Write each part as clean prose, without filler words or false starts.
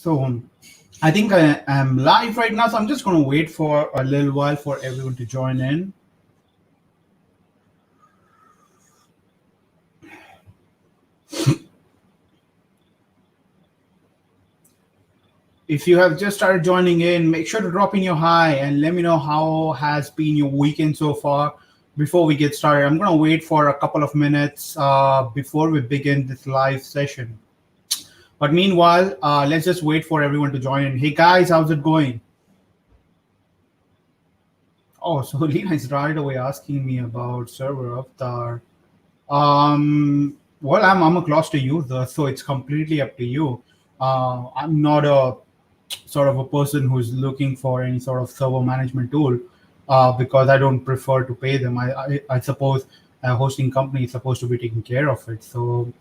So I think I am live right now, so I'm just going to wait for a little while for everyone to join in. If you have just started joining in, make sure to drop in your hi and let me know how has been your weekend so far. Before we get started, I'm going to wait for a couple of minutes before we begin this live session. But meanwhile, let's just wait for everyone to join in. Hey guys, how's it going? Oh, so Lena is right away asking me about server avatar. Well, I'm a Cluster user, so it's completely up to you. I'm not a sort of a person who's looking for any sort of server management tool because I don't prefer to pay them. I suppose a hosting company is supposed to be taking care of it. So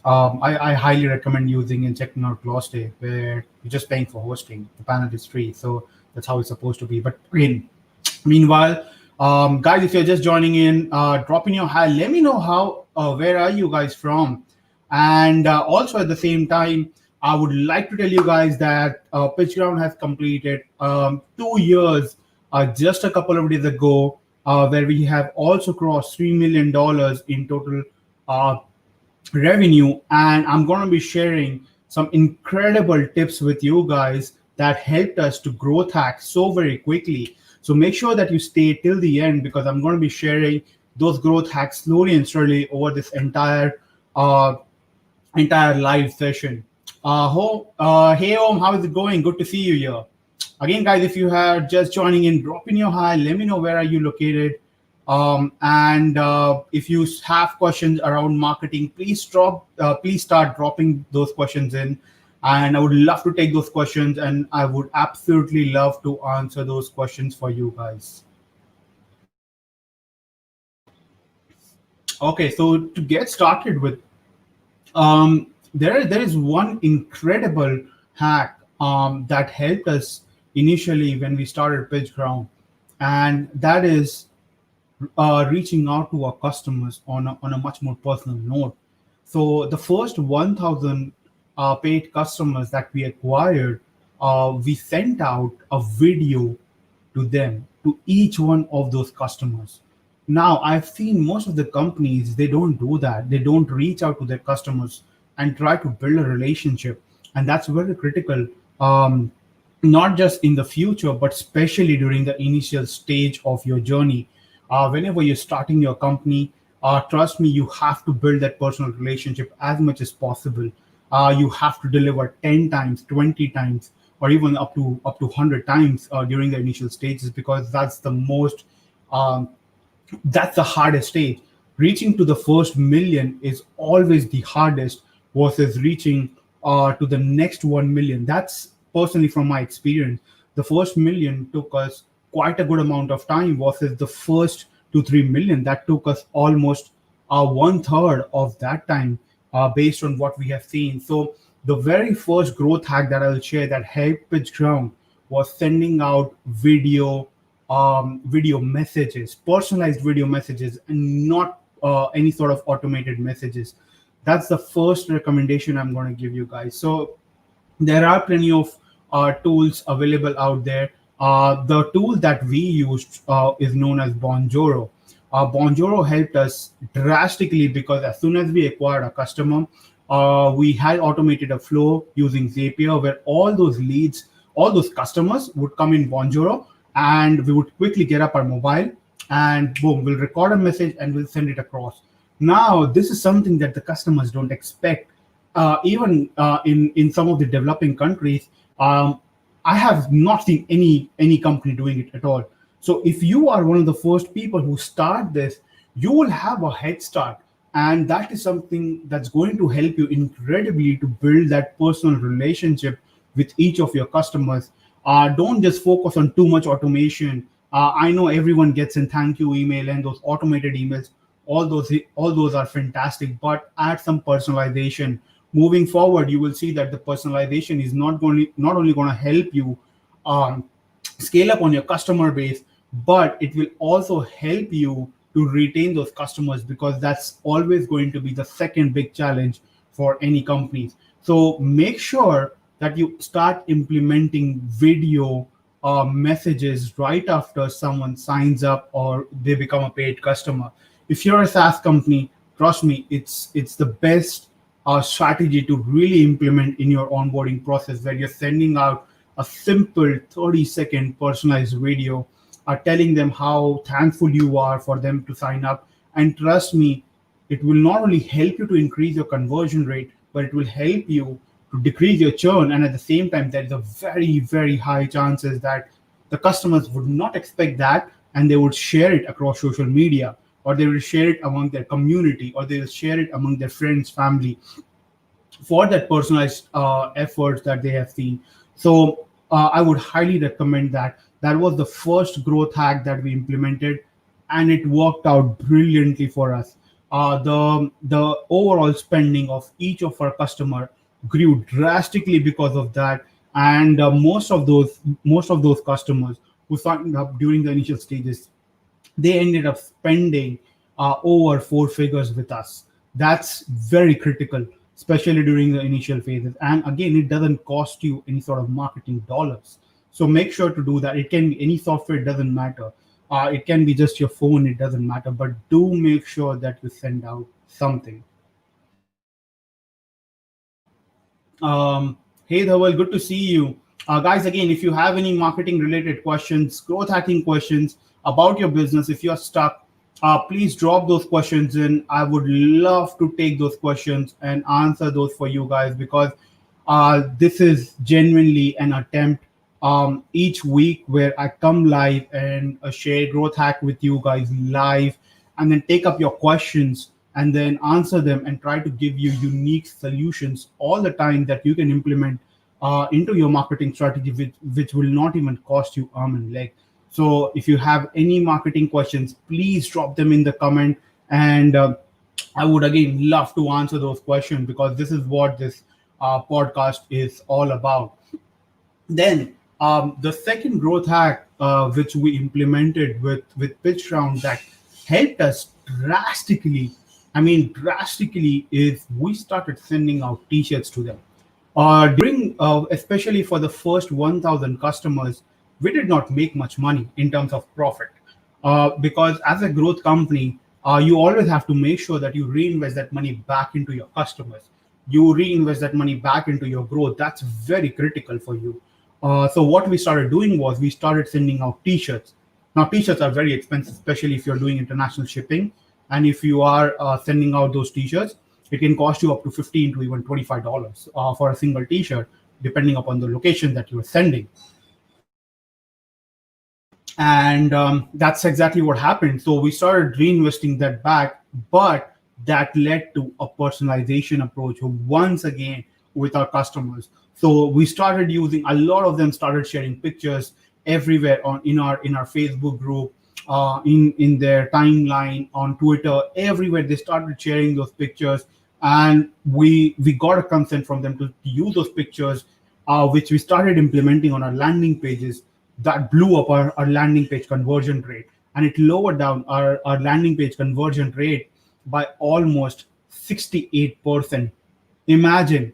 I highly recommend using and checking out Cluster, where you're just paying for hosting. The panel is free, so that's how it's supposed to be. But again, meanwhile, guys, if you're just joining in, drop in your hi. Let me know where are you guys from? And also at the same time, I would like to tell you guys that PitchGround has completed 2 years just a couple of days ago, where we have also crossed $3 million in total revenue. And I'm going to be sharing some incredible tips with you guys that helped us to growth hack so very quickly. So make sure that you stay till the end, because I'm going to be sharing those growth hacks slowly and surely over this entire live session. Hey Om, how is it going? Good to see you here. Again, guys, if you are just joining in, drop in your hi. Let me know where are you located. And if you have questions around marketing, please start dropping those questions in. And I would love to take those questions, and I would absolutely love to answer those questions for you guys. Okay, so to get started with, there is one incredible hack that helped us initially when we started PitchGround, and that is reaching out to our customers on a much more personal note. So the first 1,000 paid customers that we acquired, we sent out a video to them, to each one of those customers. Now, I've seen most of the companies, they don't do that. They don't reach out to their customers and try to build a relationship. And that's very critical, not just in the future, but especially during the initial stage of your journey. Whenever you're starting your company, trust me, you have to build that personal relationship as much as possible. You have to deliver 10 times, 20 times, or even up to 100 times during the initial stages, because that's the hardest stage. Reaching to the first million is always the hardest versus reaching to the next 1 million. That's personally from my experience. The first million took us quite a good amount of time versus the first 2-3 million that took us almost 1/3 of that time, based on what we have seen. So the very first growth hack that I'll share that helped PitchGround was sending out video messages, personalized video messages, and not any sort of automated messages. That's the first recommendation I'm going to give you guys. So there are plenty of tools available out there. The tool that we used is known as Bonjoro. Bonjoro helped us drastically, because as soon as we acquired a customer, we had automated a flow using Zapier, where all those leads, all those customers would come in Bonjoro, and we would quickly get up our mobile and boom, we'll record a message and we'll send it across. Now, this is something that the customers don't expect. Even in some of the developing countries, I have not seen any company doing it at all. So if you are one of the first people who start this, you will have a head start. And that is something that's going to help you incredibly to build that personal relationship with each of your customers. Don't just focus on too much automation. I know everyone gets in thank you email and those automated emails. All those are fantastic, but add some personalization. Moving forward, you will see that the personalization is not only going to help you scale up on your customer base, but it will also help you to retain those customers, because that's always going to be the second big challenge for any companies. So make sure that you start implementing video messages right after someone signs up or they become a paid customer. If you're a SaaS company, trust me, it's the best strategy to really implement in your onboarding process, where you're sending out a simple 30-second personalized video, telling them how thankful you are for them to sign up. And trust me, it will not only help you to increase your conversion rate, but it will help you to decrease your churn. And at the same time, there is a very, very high chances that the customers would not expect that, and they would share it across social media, or they will share it among their community, or they will share it among their friends, family, for that personalized efforts that they have seen. So I would highly recommend that. That was the first growth hack that we implemented, and it worked out brilliantly for us. The overall spending of each of our customer grew drastically because of that, and most of those customers who signed up during the initial stages, they ended up spending over four figures with us. That's very critical, especially during the initial phases. And again, it doesn't cost you any sort of marketing dollars. So make sure to do that. It can be any software, it doesn't matter. It can be just your phone, it doesn't matter. But do make sure that you send out something. Hey, Dhaval, good to see you. Guys, again, if you have any marketing related questions, growth hacking questions about your business, if you're stuck, please drop those questions in. I would love to take those questions and answer those for you guys, because this is genuinely an attempt each week where I come live and share growth hack with you guys live, and then take up your questions and then answer them and try to give you unique solutions all the time that you can implement into your marketing strategy, which will not even cost you arm and leg. So if you have any marketing questions, please drop them in the comment, and I would again love to answer those questions, because this is what this podcast is all about. Then the second growth hack which we implemented with pitch round that helped us drastically, I mean drastically, is we started sending out t-shirts to them. During especially for the first 1,000 customers, we did not make much money in terms of profit, because as a growth company, you always have to make sure that you reinvest that money back into your customers. You reinvest that money back into your growth. That's very critical for you. So what we started doing was we started sending out t-shirts. Now t-shirts are very expensive, especially if you're doing international shipping, and if you are sending out those t-shirts, it can cost you up to $15 to even $25 for a single t-shirt, depending upon the location that you're sending. And that's exactly what happened. So we started reinvesting that back, but that led to a personalization approach once again with our customers. So we started using, a lot of them started sharing pictures everywhere in our Facebook group, in their timeline, on Twitter, everywhere they started sharing those pictures, and we got a consent from them to use those pictures, which we started implementing on our landing pages. That blew up our landing page conversion rate, and it lowered down our landing page conversion rate by almost 68%. Imagine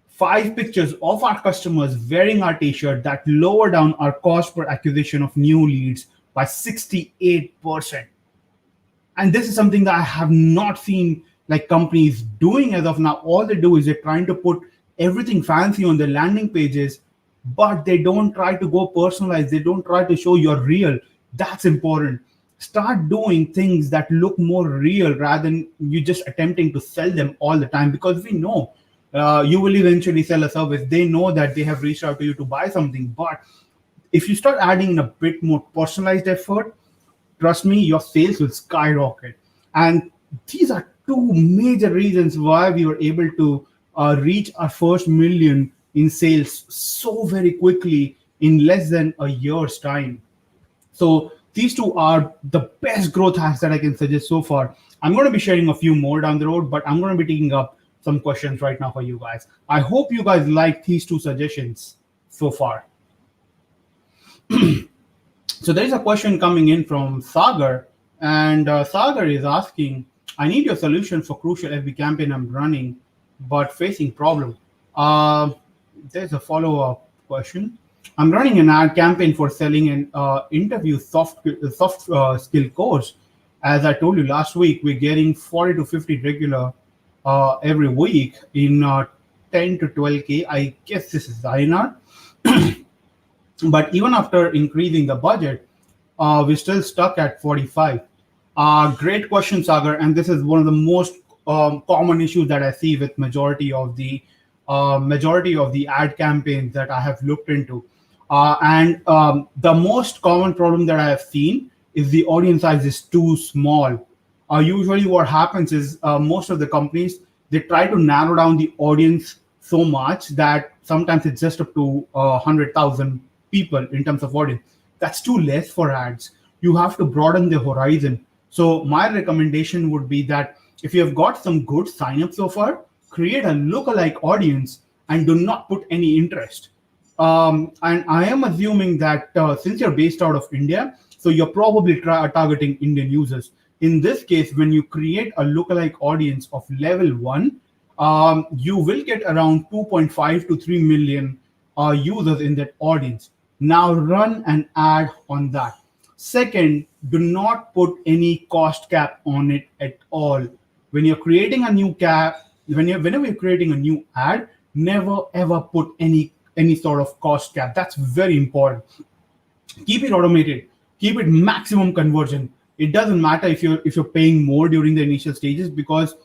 5 pictures of our customers wearing our t-shirt that lower down our cost per acquisition of new leads by 68%. And this is something that I have not seen like companies doing as of now. All they do is they're trying to put everything fancy on their landing pages, but they don't try to go personalized. They don't try to show you're real. That's important. Start doing things that look more real rather than you just attempting to sell them all the time, because we know you will eventually sell a service. They know that they have reached out to you to buy something, but if you start adding a bit more personalized effort, trust me, your sales will skyrocket. And these are two major reasons why we were able to reach our first million in sales so very quickly in less than a year's time. So these two are the best growth hacks that I can suggest so far. I'm going to be sharing a few more down the road, but I'm going to be taking up some questions right now for you guys. I hope you guys like these two suggestions so far. So there's a question coming in from Sagar, and Sagar is asking, I need your solution for crucial FB campaign I'm running, but facing problem. There's a follow-up question. I'm running an ad campaign for selling an interview soft skill course. As I told you last week, we're getting 40 to 50 regular every week in 10 to 12K. I guess this is INR. But even after increasing the budget, we're still stuck at 45. Great question, Sagar. And this is one of the most common issues that I see with majority of the ad campaigns that I have looked into. And the most common problem that I have seen is the audience size is too small. Usually, what happens is most of the companies they try to narrow down the audience so much that sometimes it's just up to 100,000 people in terms of audience. That's too less for ads. You have to broaden the horizon. So my recommendation would be that if you have got some good signups so far, create a lookalike audience and do not put any interest. And I am assuming that since you're based out of India, so you're probably targeting Indian users. In this case, when you create a lookalike audience of level 1, you will get around 2.5 to 3 million users in that audience. Now run an ad on that. Second, do not put any cost cap on it at all. When you're creating a new whenever you're creating a new ad, never ever put any sort of cost cap. That's very important. Keep it automated. Keep it maximum conversion. It doesn't matter if you're paying more during the initial stages, because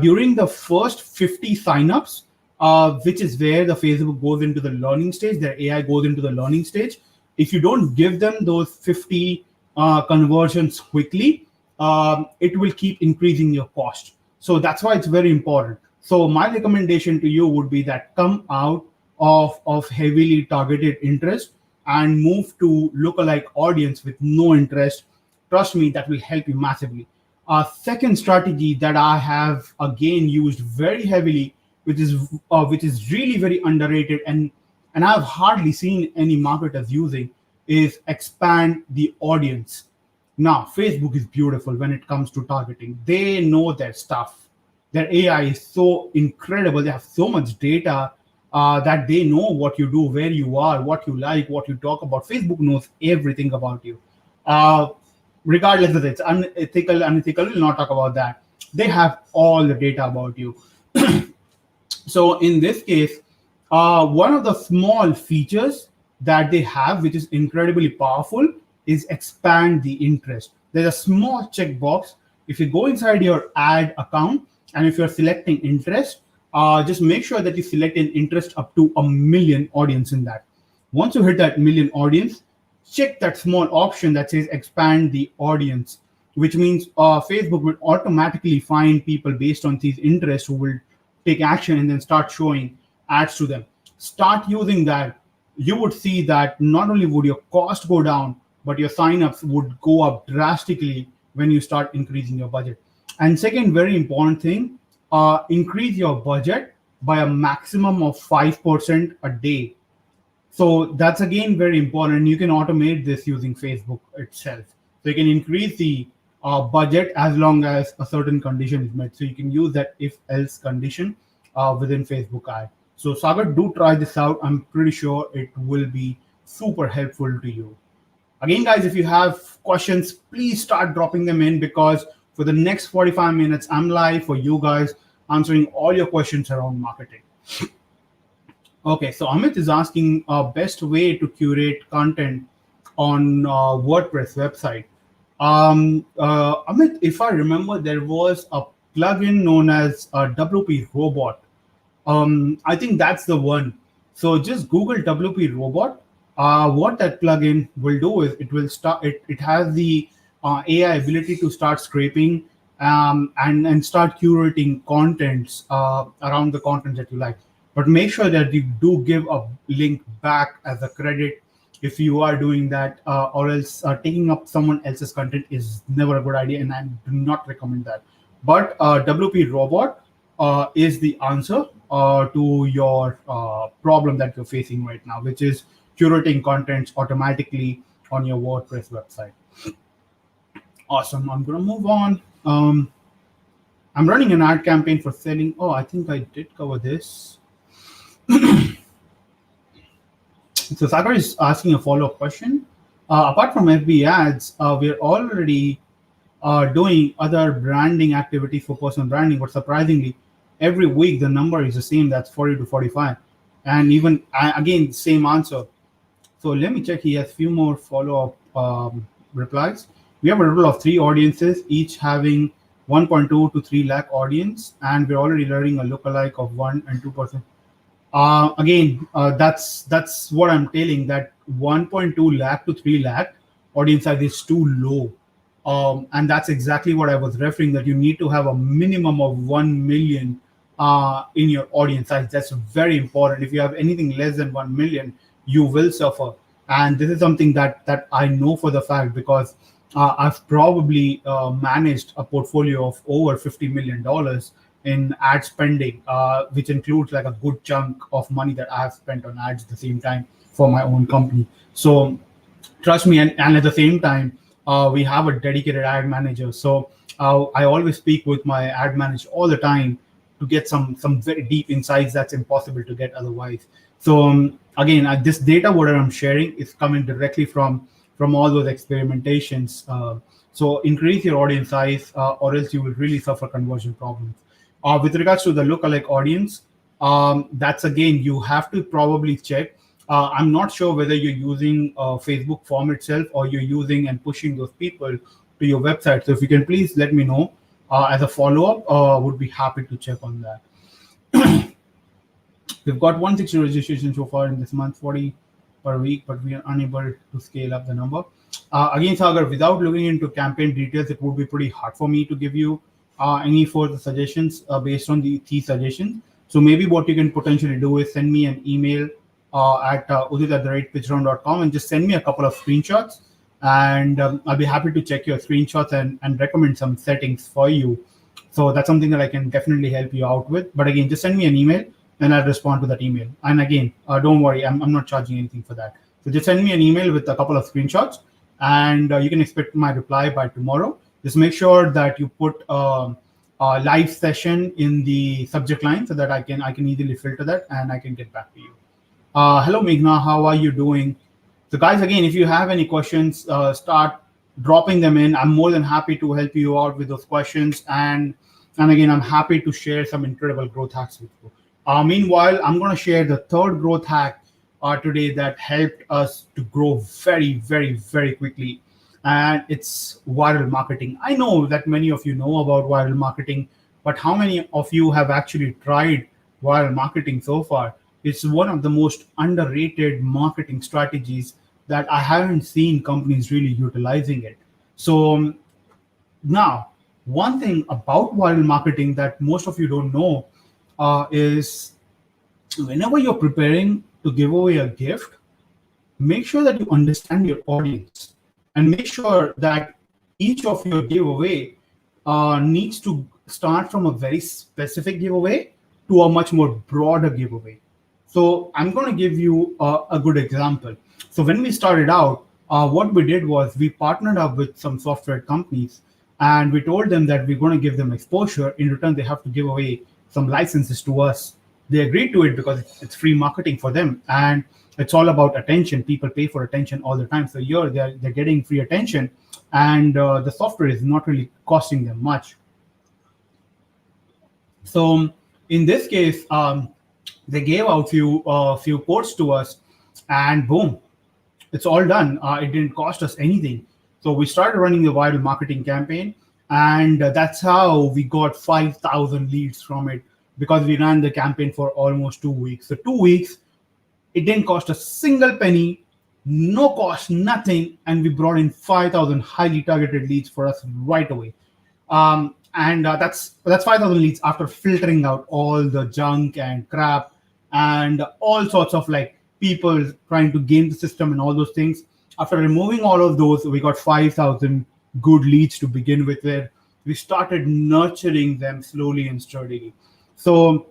during the first 50 signups, which is where the Facebook goes into the learning stage, their AI goes into the learning stage. If you don't give them those 50 conversions quickly, it will keep increasing your cost. So that's why it's very important. So my recommendation to you would be that come out of heavily targeted interest and move to lookalike audience with no interest. Trust me, that will help you massively. Second strategy that I have again used very heavily, which is really very underrated and I've hardly seen any marketers using, is expand the audience. Now, Facebook is beautiful when it comes to targeting. They know their stuff. Their AI is so incredible. They have so much data that they know what you do, where you are, what you like, what you talk about. Facebook knows everything about you. Regardless of it's unethical, will not talk about that. They have all the data about you. So in this case, one of the small features that they have, which is incredibly powerful, is expand the interest. There's a small checkbox. If you go inside your ad account and if you're selecting interest, just make sure that you select an interest up to 1 million audience in that. Once you hit that million audience, check that small option that says expand the audience, which means Facebook will automatically find people based on these interests who will take action and then start showing ads to them. Start using that. You would see that not only would your cost go down, but your signups would go up drastically when you start increasing your budget. And second, very important thing, increase your budget by a maximum of 5% a day. So that's again very important. You can automate this using Facebook itself. So you can increase the budget as long as a certain condition is met. So you can use that if-else condition within Facebook ad. So Sagar, do try this out. I'm pretty sure it will be super helpful to you. Again, guys, if you have questions, please start dropping them in, because for the next 45 minutes, I'm live for you guys, answering all your questions around marketing. Okay, so Amit is asking best way to curate content on WordPress website. Amit, if I remember, there was a plugin known as WP Robot. I think that's the one. So just Google WP Robot. What that plugin will do is it will start. It has the AI ability to start scraping and start curating contents around the content that you like. But make sure that you do give a link back as a credit if you are doing that, or else taking up someone else's content is never a good idea, and I do not recommend that. But WP Robot is the answer to your problem that you're facing right now, which is curating contents automatically on your WordPress website. Awesome. I'm going to move on. I'm running an ad campaign for selling. Oh, I think I did cover this. So Sagar is asking a follow-up question. Apart from FB ads, we're already doing other branding activities for personal branding, but surprisingly, every week the number is the same. That's 40 to 45, and even again same answer. So let me check. He has few more follow-up replies. We have a total of 3 audiences, each having 1.2 to 3 lakh audience, and we're already learning a lookalike of 1 and 2%. That's what I'm telling, that 1.2 lakh to 3 lakh audience size is too low. And that's exactly what I was referring, that you need to have a minimum of 1 million in your audience size. That's very important. If you have anything less than 1 million, you will suffer. And this is something that I know for the fact, because I've probably managed a portfolio of over $50 million in ad spending, which includes like a good chunk of money that I have spent on ads at the same time for my own company. So trust me, and at the same time, we have a dedicated ad manager. So I always speak with my ad manager all the time to get some very deep insights that's impossible to get otherwise. So again, this data what I'm sharing is coming directly from all those experimentations. So increase your audience size, or else you will really suffer conversion problems. With regards to the lookalike audience, that's again, you have to probably check. I'm not sure whether you're using Facebook form itself, or you're using and pushing those people to your website. So if you can please let me know as a follow-up, would be happy to check on that. We've got 160 registrations so far in this month, 40 per week, but we are unable to scale up the number. Again, Sagar, without looking into campaign details, it would be pretty hard for me to give you any further suggestions based on the key suggestions. So maybe what you can potentially do is send me an email at udit@pitchround.com and just send me a couple of screenshots, and I'll be happy to check your screenshots and recommend some settings for you. So that's something that I can definitely help you out with. But again, just send me an email and I'll respond to that email. And again, don't worry, I'm not charging anything for that. So just send me an email with a couple of screenshots, and you can expect my reply by tomorrow. Just make sure that you put a live session in the subject line so that I can easily filter that and I can get back to you. Hello, Meghna, how are you doing? So guys, again, if you have any questions, start dropping them in. I'm more than happy to help you out with those questions. And again, I'm happy to share some incredible growth hacks with you. Meanwhile, I'm going to share the third growth hack today that helped us to grow very, very, very quickly. And it's viral marketing. I know that many of you know about viral marketing, but how many of you have actually tried viral marketing so far? It's one of the most underrated marketing strategies that I haven't seen companies really utilizing it. So now, one thing about viral marketing that most of you don't know is whenever you're preparing to give away a gift, make sure that you understand your audience and make sure that each of your giveaway needs to start from a very specific giveaway to a much more broader giveaway. So I'm going to give you a good example. So when we started out, what we did was we partnered up with some software companies, and we told them that we're going to give them exposure. In return, they have to give away some licenses to us. They agreed to it because it's free marketing for them, and it's all about attention. People pay for attention all the time. So here they're getting free attention, and the software is not really costing them much. So in this case, they gave out few quotes to us, and boom, it's all done. It didn't cost us anything. So we started running the viral marketing campaign, and that's how we got 5,000 leads from it, because we ran the campaign for almost 2 weeks. So 2 weeks, it didn't cost a single penny, no cost, nothing, and we brought in 5,000 highly targeted leads for us right away. And that's 5,000 leads after filtering out all the junk and crap and all sorts of like people trying to game the system and all those things. After removing all of those, we got 5,000 good leads to begin with, where we started nurturing them slowly and sturdily. So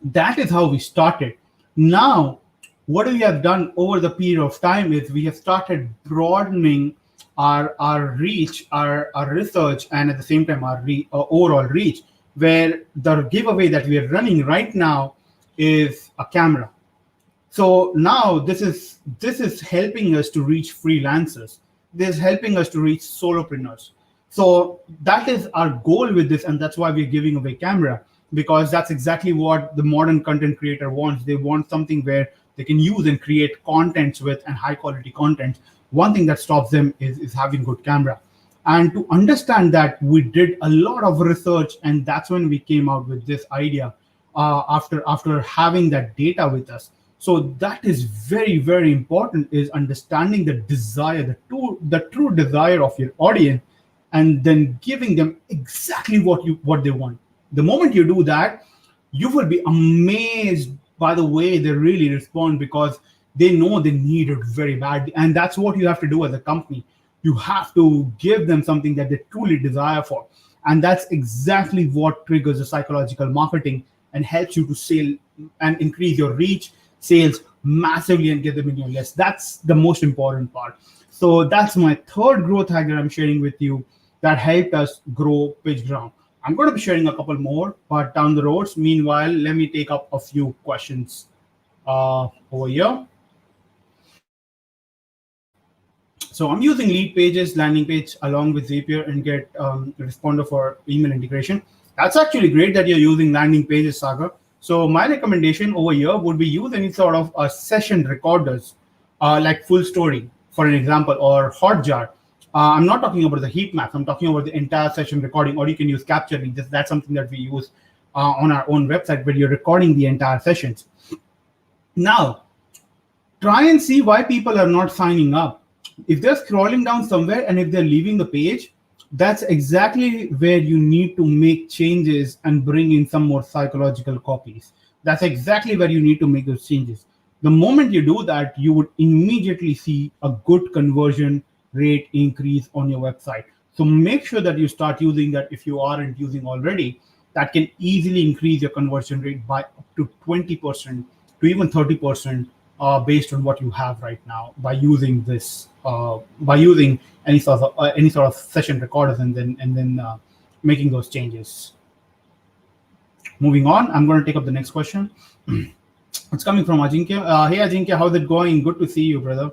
that is how we started. Now, what we have done over the period of time is we have started broadening our reach, our research, and at the same time our overall reach, where the giveaway that we are running right now is a camera. So now this is helping us to reach freelancers. This is helping us to reach solopreneurs. So that is our goal with this, and that's why we're giving away camera, because that's exactly what the modern content creator wants. They want something where they can use and create contents with, and high quality content. One thing that stops them is having good camera. And to understand that, we did a lot of research, and that's when we came out with this idea, after having that data with us. So that is very, very important, is understanding the desire, the true desire of your audience, and then giving them exactly what they want. The moment you do that, you will be amazed by the way they really respond, because they know they need it very badly. And that's what you have to do as a company. You have to give them something that they truly desire for. And that's exactly what triggers the psychological marketing and helps you to sell and increase your reach, sales massively, and get them in your list. That's the most important part. So that's my third growth hack that I'm sharing with you that helped us grow PitchGround. I'm going to be sharing a couple more, but down the roads. Meanwhile, let me take up a few questions over here. So I'm using lead pages, landing page along with Zapier, and get responder for email integration. That's actually great that you're using landing pages, Sagar. So my recommendation over here would be use any sort of session recorders, like Full Story, for an example, or Hotjar. I'm not talking about the heat maps. I'm talking about the entire session recording, or you can use Capturing. That's something that we use on our own website, where you're recording the entire sessions. Now, try and see why people are not signing up. If they're scrolling down somewhere and if they're leaving the page, that's exactly where you need to make changes and bring in some more psychological copies. That's exactly where you need to make those changes. The moment you do that, you would immediately see a good conversion rate increase on your website. So make sure that you start using that if you aren't using already. That can easily increase your conversion rate by up to 20% to even 30%, based on what you have right now, by using this, by using any sort of session recorders, and then making those changes. Moving on, I'm going to take up the next question. It's coming from Ajinkya. Hey Ajinkya, how's it going? Good to see you, brother.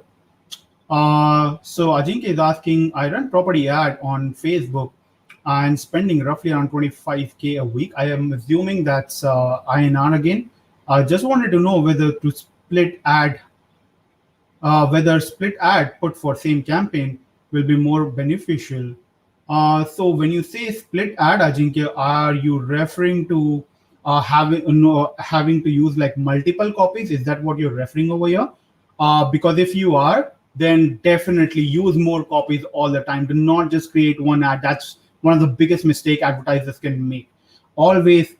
So Ajinkya is asking, I run property ad on Facebook and spending roughly around 25K a week. I am assuming that's INR again. I just wanted to know whether to split ad, whether split ad put for same campaign will be more beneficial. So when you say split ad, Ajinkya, are you referring to having to use like multiple copies? Is that what you're referring over here? Because if you are, then definitely use more copies all the time. Do not just create one ad. That's one of the biggest mistake advertisers can make. Always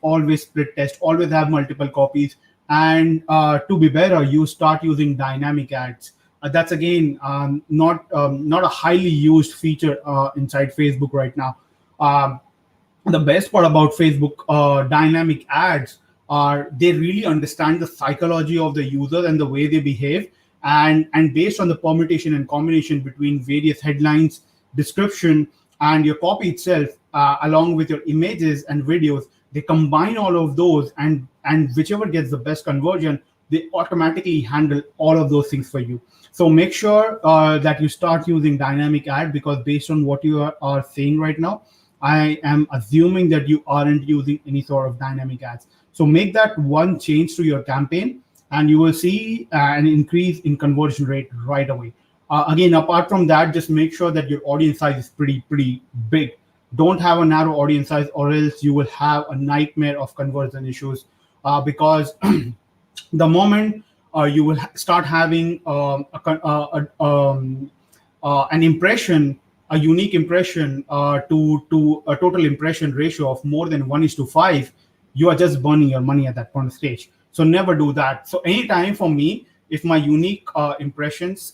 split test, always have multiple copies. And to be better, you start using dynamic ads. That's again not a highly used feature inside Facebook right now. The best part about Facebook dynamic ads are they really understand the psychology of the user and the way they behave, and based on the permutation and combination between various headlines, description, and your copy itself, along with your images and videos, they combine all of those, and whichever gets the best conversion, they automatically handle all of those things for you. So make sure that you start using dynamic ad, because based on what you are saying right now, I am assuming that you aren't using any sort of dynamic ads. So make that one change to your campaign, and you will see an increase in conversion rate right away. Again, apart from that, just make sure that your audience size is pretty big. Don't have a narrow audience size, or else you will have a nightmare of conversion issues, because the moment you will start having an impression, a unique impression to a total impression ratio of more than 1:5, you are just burning your money at that point of stage. So never do that. So anytime for me, if my unique impressions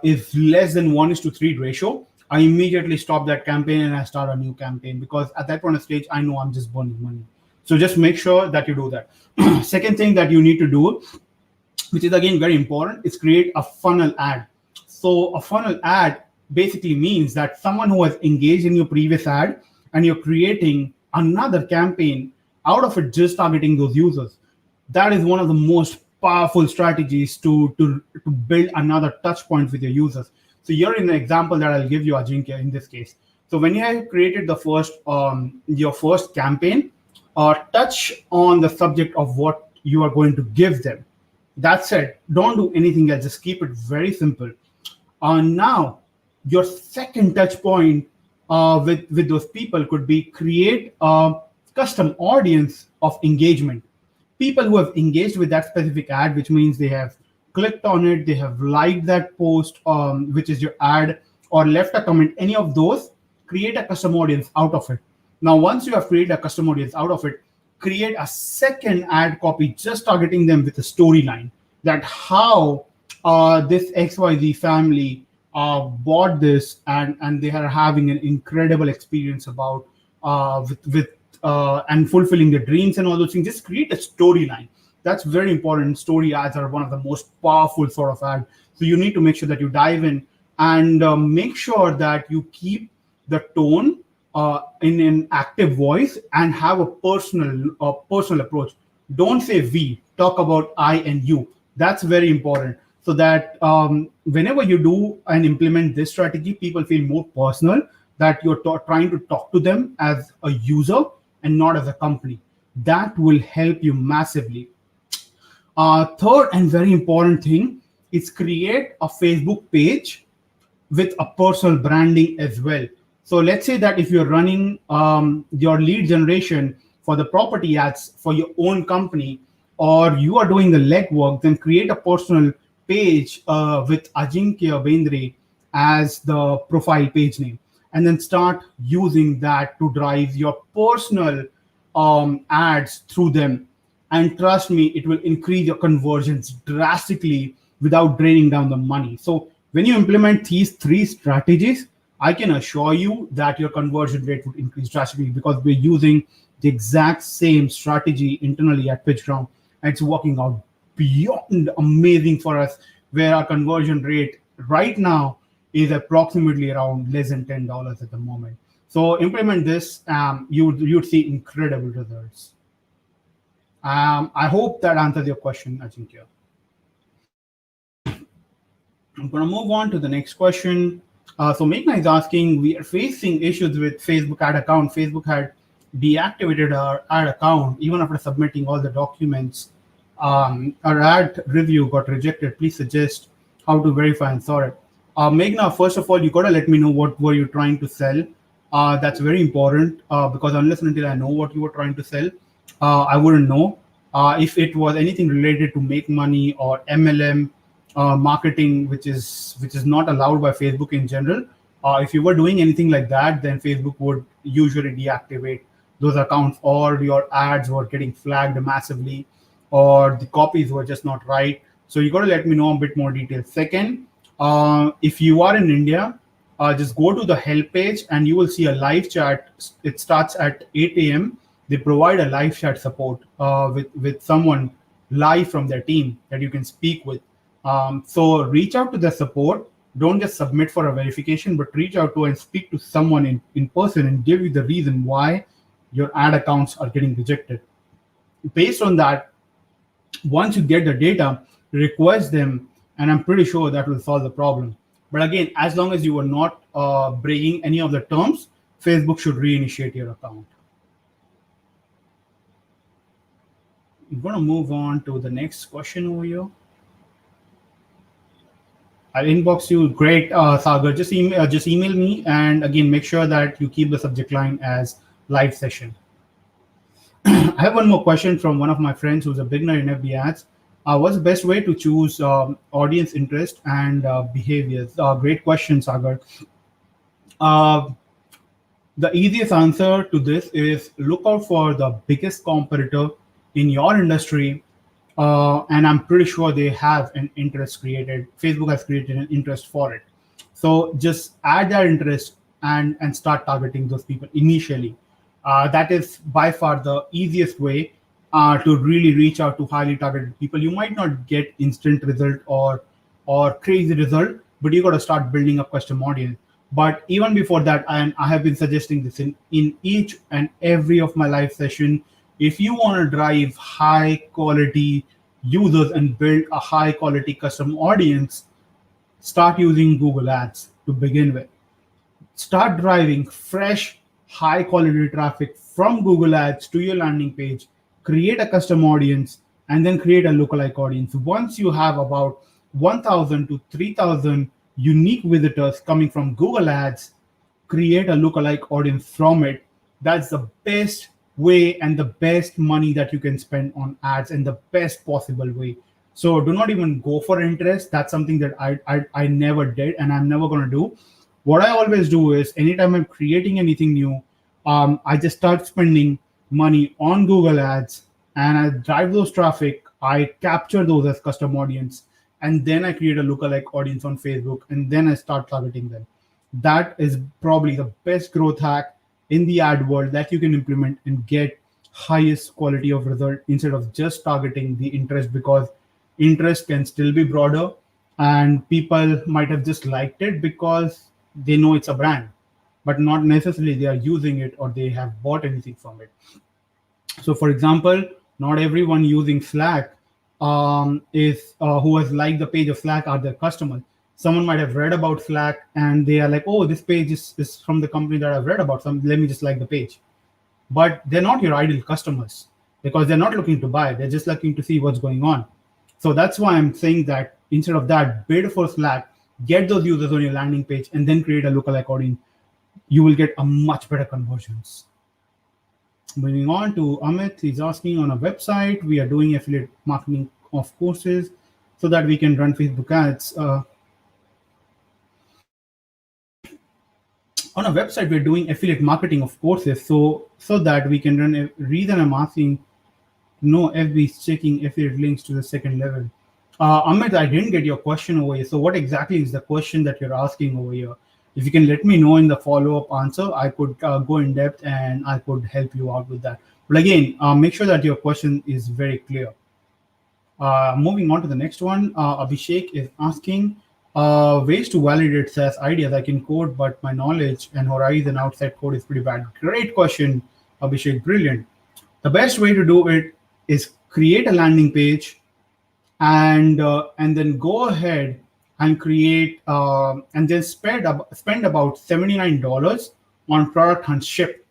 is less than 1:3 ratio, I immediately stop that campaign and I start a new campaign, because at that point of stage, I know I'm just burning money. So just make sure that you do that. Second thing that you need to do, which is again very important, is create a funnel ad. So a funnel ad basically means that someone who has engaged in your previous ad, and you're creating another campaign out of it, just targeting those users. That is one of the most powerful strategies to build another touch point with your users. So here in the example that I'll give you, Ajinkya, in this case. So when you have created the first your first campaign, touch on the subject of what you are going to give them. That said, don't do anything else. Just keep it very simple. Now, your second touch point with those people could be create a custom audience of engagement. People who have engaged with that specific ad, which means they have clicked on it, they have liked that post, which is your ad, or left a comment, any of those, create a custom audience out of it. Now, once you have created a custom audience out of it, create a second ad copy just targeting them with a storyline that how this XYZ family bought this and they are having an incredible experience about with and fulfilling their dreams and all those things. Just create a storyline. That's very important. Story ads are one of the most powerful sort of ad. So you need to make sure that you dive in and make sure that you keep the tone in an active voice and have a personal approach. Don't say we, talk about I and you. That's very important, so that whenever you do and implement this strategy, people feel more personal, that you're trying to talk to them as a user and not as a company. That will help you massively. Third and very important thing is create a Facebook page with a personal branding as well. So let's say that if you're running your lead generation for the property ads for your own company, or you are doing the legwork, then create a personal page with Ajinkya Bendre as the profile page name, and then start using that to drive your personal ads through them. And trust me, it will increase your conversions drastically without draining down the money. So when you implement these three strategies, I can assure you that your conversion rate would increase drastically, because we're using the exact same strategy internally at PitchGround. And it's working out beyond amazing for us, where our conversion rate right now is approximately around less than $10 at the moment. So implement this, you'd see incredible results. I hope that answers your question, Ajinkya. I'm going to move on to the next question. So Meghna is asking, we are facing issues with Facebook ad account. Facebook had deactivated our ad account even after submitting all the documents. Our ad review got rejected. Please suggest how to verify and sort it. Meghna, first of all, you got to let me know what were you trying to sell. That's very important, because unless and until I know what you were trying to sell, I wouldn't know. If it was anything related to make money or MLM marketing, which is not allowed by Facebook in general, if you were doing anything like that, then Facebook would usually deactivate those accounts, or your ads were getting flagged massively, or the copies were just not right. So you got to let me know a bit more details. Second, if you are in India, just go to the help page and you will see a live chat. It starts at 8 a.m. They provide a live chat support with someone live from their team that you can speak with. So reach out to the support. Don't just submit for a verification, but reach out to and speak to someone in person and give you the reason why your ad accounts are getting rejected. Based on that, once you get the data, request them, and I'm pretty sure that will solve the problem. But again, as long as you are not breaking any of the terms, Facebook should reinitiate your account. I'm going to move on to the next question over here. I'll inbox you. Great, Sagar. Just email me, and again, make sure that you keep the subject line as live session. I have one more question from one of my friends who's a beginner in FB ads. What's the best way to choose audience interest and behaviors? Great question, Sagar. The easiest answer to this is look out for the biggest competitor in your industry, and I'm pretty sure they have an interest created. Facebook has created an interest for it. So just add that interest and start targeting those people initially. That is by far the easiest way to really reach out to highly targeted people. You might not get instant result or crazy result, but you got to start building up custom audience. But even before that, I have been suggesting this in each and every of my live session. If you want to drive high quality users and build a high quality custom audience, start using Google Ads to begin with. Start driving fresh, high quality traffic from Google Ads to your landing page, create a custom audience, and then create a lookalike audience. Once you have about 1,000 to 3,000 unique visitors coming from Google Ads, create a lookalike audience from it. That's the best way and the best money that you can spend on ads in the best possible way. So do not even go for interest. That's something that I never did and I'm never going to do. What I always do is anytime I'm creating anything new, I just start spending money on Google Ads and I drive those traffic. I capture those as custom audience, and then I create a lookalike audience on Facebook, and then I start targeting them. That is probably the best growth hack in the ad world that you can implement and get highest quality of result instead of just targeting the interest, because interest can still be broader and people might have just liked it because they know it's a brand, but not necessarily they are using it or they have bought anything from it. So for example, not everyone using Slack is who has liked the page of Slack are their customers. Someone might have read about Slack and they are like, oh, this page is from the company that I've read about, so let me just like the page. But they're not your ideal customers because they're not looking to buy. They're just looking to see what's going on. So that's why I'm saying that instead of that, bid for Slack, get those users on your landing page, and then create a lookalike audience. You will get a much better conversions. Moving on to Amit, he's asking, on a website, we are doing affiliate marketing of courses so that we can run Facebook ads. On a website, we're doing affiliate marketing of courses so that we can run. A reason I'm asking, no FB is checking affiliate links to the second level. Amit, I didn't get your question over here. So what exactly is the question that you're asking over here? If you can let me know in the follow-up answer, I could go in depth and I could help you out with that. But again, make sure that your question is very clear. Moving on to the next one, Abhishek is asking, ways to validate SaaS ideas. I can code, but my knowledge and horizon outside code is pretty bad. Great question, Abhishek. Brilliant. The best way to do it is create a landing page and then go ahead and create and then spend about $79 on product hunt ship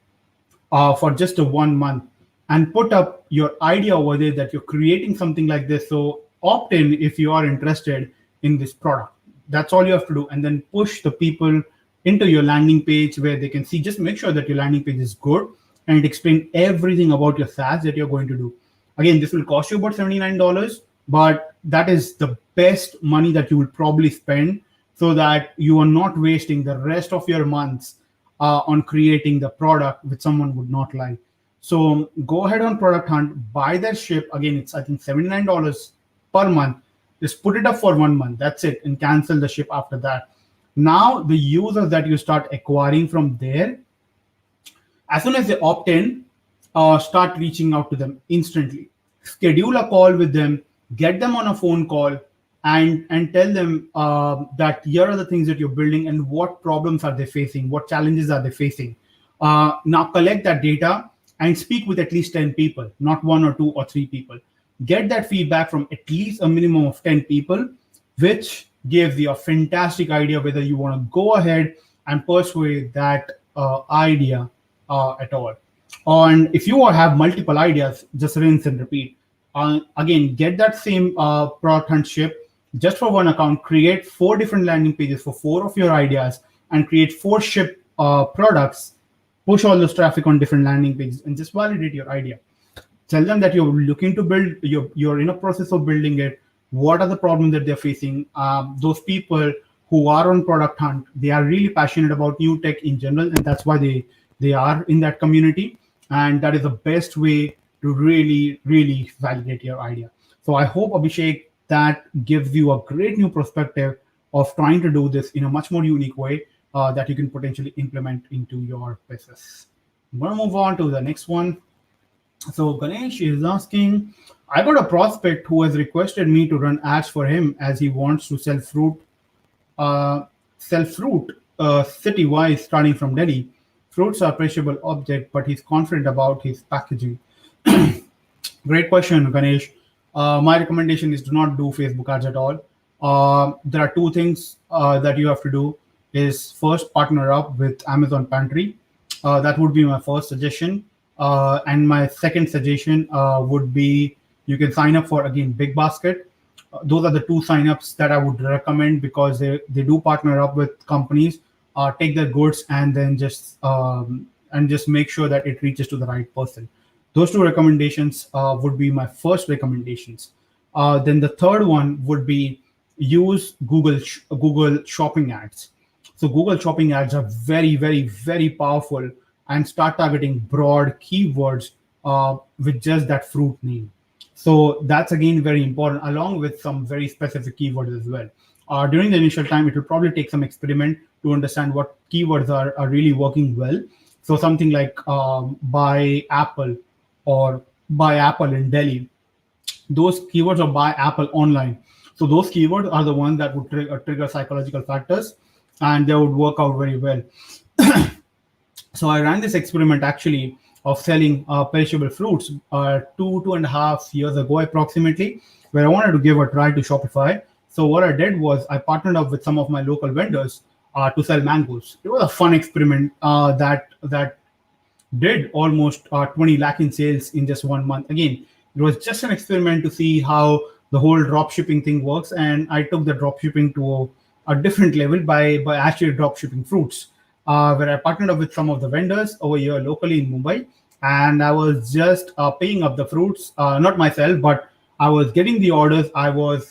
for just a 1 month, and put up your idea over there that you're creating something like this. So opt in if you are interested in this product. That's all you have to do, and then push the people into your landing page where they can see. Just make sure that your landing page is good and it explains everything about your SaaS that you're going to do. Again, this will cost you about $79, but that is the best money that you will probably spend, so that you are not wasting the rest of your months on creating the product which someone would not like. So go ahead on Product Hunt, buy that ship. Again, it's I think $79 per month. Just put it up for 1 month. That's it, and cancel the ship after that. Now the users that you start acquiring from there, as soon as they opt in, start reaching out to them instantly. Schedule a call with them, get them on a phone call, and tell them that here are the things that you're building and what problems are they facing, what challenges are they facing. Now collect that data and speak with at least 10 people, not 1 or 2 or 3 people. Get that feedback from at least a minimum of 10 people, which gives you a fantastic idea whether you want to go ahead and pursue that idea at all. And if you have multiple ideas, just rinse and repeat. Again, get that same product hunt ship just for one account, create 4 different landing pages for 4 of your ideas, and create 4 ship products, push all those traffic on different landing pages, and just validate your idea. Tell them that you're looking to build, you're in a process of building it. What are the problems that they're facing? Those people who are on Product Hunt, they are really passionate about new tech in general, and that's why they are in that community. And that is the best way to really, really validate your idea. So I hope, Abhishek, that gives you a great new perspective of trying to do this in a much more unique way that you can potentially implement into your business. I'm going to move on to the next one. So Ganesh is asking, I got a prospect who has requested me to run ads for him as he wants to sell fruit city-wide starting from Delhi. Fruits are perishable object, but he's confident about his packaging. Great question, Ganesh. My recommendation is do not do Facebook ads at all. There are two things that you have to do. Is first partner up with Amazon Pantry. That would be my first suggestion. And my second suggestion would be you can sign up for again Big Basket. Those are the two signups that I would recommend because they do partner up with companies, take their goods and just make sure that it reaches to the right person. Those two recommendations would be my first recommendations. Then the third one would be use Google Shopping ads. So Google Shopping ads are very, very, very powerful and start targeting broad keywords with just that fruit name. So that's again very important, along with some very specific keywords as well. During the initial time, it will probably take some experiment to understand what keywords are really working well. So something like buy Apple or buy Apple in Delhi, those keywords are buy Apple online. So those keywords are the ones that would trigger psychological factors and they would work out very well. So I ran this experiment actually of selling perishable fruits 2.5 years ago approximately, where I wanted to give a try to Shopify. So what I did was I partnered up with some of my local vendors to sell mangoes. It was a fun experiment that did almost 20 lakh in sales in just 1 month. Again, it was just an experiment to see how the whole drop shipping thing works, and I took the drop shipping to a different level by actually drop shipping fruits, where I partnered up with some of the vendors over here locally in Mumbai, and I was just paying up the fruits, not myself, but I was getting the orders. I was